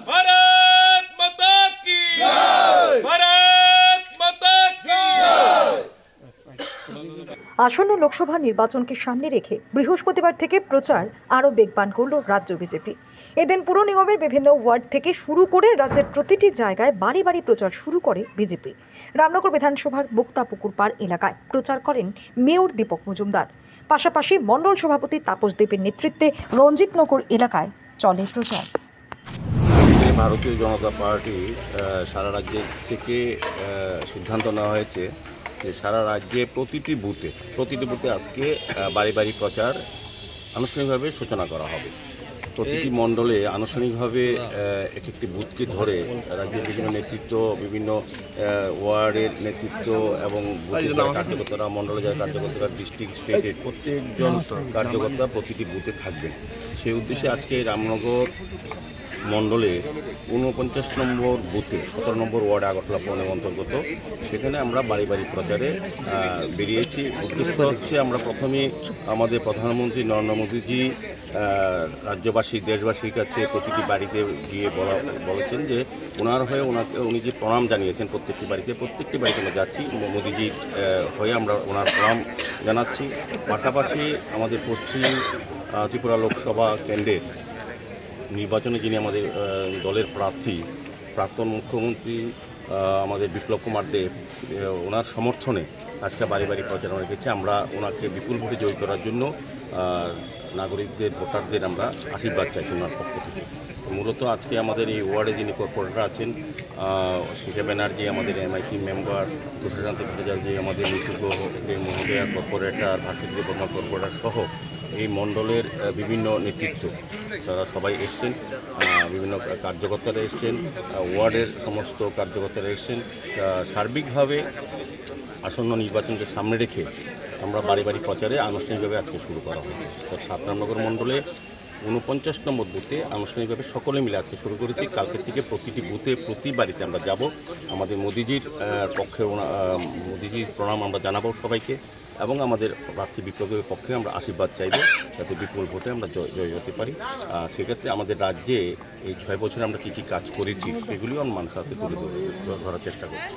भारत माता की जय, भारत माता की जय। আসন্ন লোকসভা নির্বাচনকে সামনে রেখে বৃহস্পতিবার থেকে প্রচার আরও বেগবান করল রাজ্য বিজেপি। এদিন পুর নিগমের বিভিন্ন ওয়ার্ড থেকে শুরু করে রাজ্যের প্রতিটি জায়গায় বাড়ি বাড়ি প্রচার শুরু করে বিজেপি। রামনগর বিধানসভার মুক্তাপুকুর পাড় এলাকায় প্রচার করেন মেয়র দীপক মজুমদার। পাশাপাশি মণ্ডল সভাপতি তাপস দেবের নেতৃত্বে রঞ্জিতনগর এলাকায় চলে প্রচার। ভারতীয় জনতা পার্টি সারা রাজ্য থেকে সিদ্ধান্ত নেওয়া হয়েছে যে সারা রাজ্যে প্রতিটি বুথে আজকে বাড়ি বাড়ি প্রচার আনুষ্ঠানিকভাবে সূচনা করা হবে। প্রতিটি মণ্ডলে আনুষ্ঠানিকভাবে এক একটি বুথকে ধরে রাজ্যের বিভিন্ন নেতৃত্ব, বিভিন্ন ওয়ার্ডের নেতৃত্ব এবং কার্যকর্তারা, মণ্ডলে যারা কার্যকর্তারা, ডিস্ট্রিক্ট, স্টেটের প্রত্যেকজন কার্যকর্তা প্রতিটি বুথে থাকবেন। সেই উদ্দেশ্যে আজকে রামনগর মণ্ডলে 49 নম্বর বুথে 17 নম্বর ওয়ার্ড আগরতলা পৌর অন্তর্গত, সেখানে আমরা বাড়ি বাড়ি প্রচারে বেরিয়েছি। উদ্দেশ্য হচ্ছে আমরা প্রথমে আমাদের প্রধানমন্ত্রী নরেন্দ্র মোদীজি রাজ্যবাসী, দেশবাসীর কাছে প্রতিটি বাড়িতে গিয়ে বলেছেন যে ওনার হয়ে উনি যে প্রণাম জানিয়েছেন প্রত্যেকটি বাড়িতে আমরা যাচ্ছি, মোদীজির হয়ে আমরা ওনার প্রণাম জানাচ্ছি। পাশাপাশি আমাদের পশ্চিম ত্রিপুরা লোকসভা কেন্দ্রের নির্বাচনে যিনি আমাদের দলের প্রার্থী, প্রাক্তন মুখ্যমন্ত্রী আমাদের বিপ্লব কুমার দেব, ওনার সমর্থনে আজকে বাড়ি বাড়ি প্রচারণা রেখেছি। আমরা ওনাকে বিপুল ভোটে জয়ী করার জন্য নাগরিকদের, ভোটারদের আমরা আশীর্বাদ চাইছি ওনার পক্ষ থেকে। মূলত আজকে আমাদের এই ওয়ার্ডে যিনি কর্পোরেটর আছেন, শিখা ব্যানার্জি আমাদের MIC মেম্বার, তুষারকান্ত ভট্টাচার্য আমাদের নিষিদ্ধ মহিলা কর্পোরেটর, ভাস্বতী বর্মা কর্পোরেটর সহ এই মণ্ডলের বিভিন্ন নেতৃত্ব তারা সবাই এসছেন, বিভিন্ন কার্যকর্তারা এসছেন, ওয়ার্ডের সমস্ত কার্যকর্তারা এসছেন। সার্বিকভাবে আসন্ন নির্বাচনকে সামনে রেখে আমরা বাড়ি বাড়ি প্রচারে আনুষ্ঠানিকভাবে আজকে শুরু করা হয়েছে। 7 রামনগর মণ্ডলে 49 নম্বর বুথে আনুষ্ঠানিকভাবে সকলে মিলে আজকে শুরু করেছি। কালকে থেকে প্রতিটি বুথে, প্রতি বাড়িতে আমরা যাব, আমাদের মোদিজির পক্ষে মোদিজির প্রণাম আমরা জানাবো সবাইকে এবং আমাদের প্রার্থী বিপ্লবের পক্ষে আমরা আশীর্বাদ চাইব যাতে বিপুল ভোটে আমরা জয় হতে পারি। সেক্ষেত্রে আমাদের রাজ্যে এই 6 বছরে আমরা কী কী কাজ করেছি সেগুলিও আমরা মানুষের হাতে তুলে ধরার চেষ্টা করছি।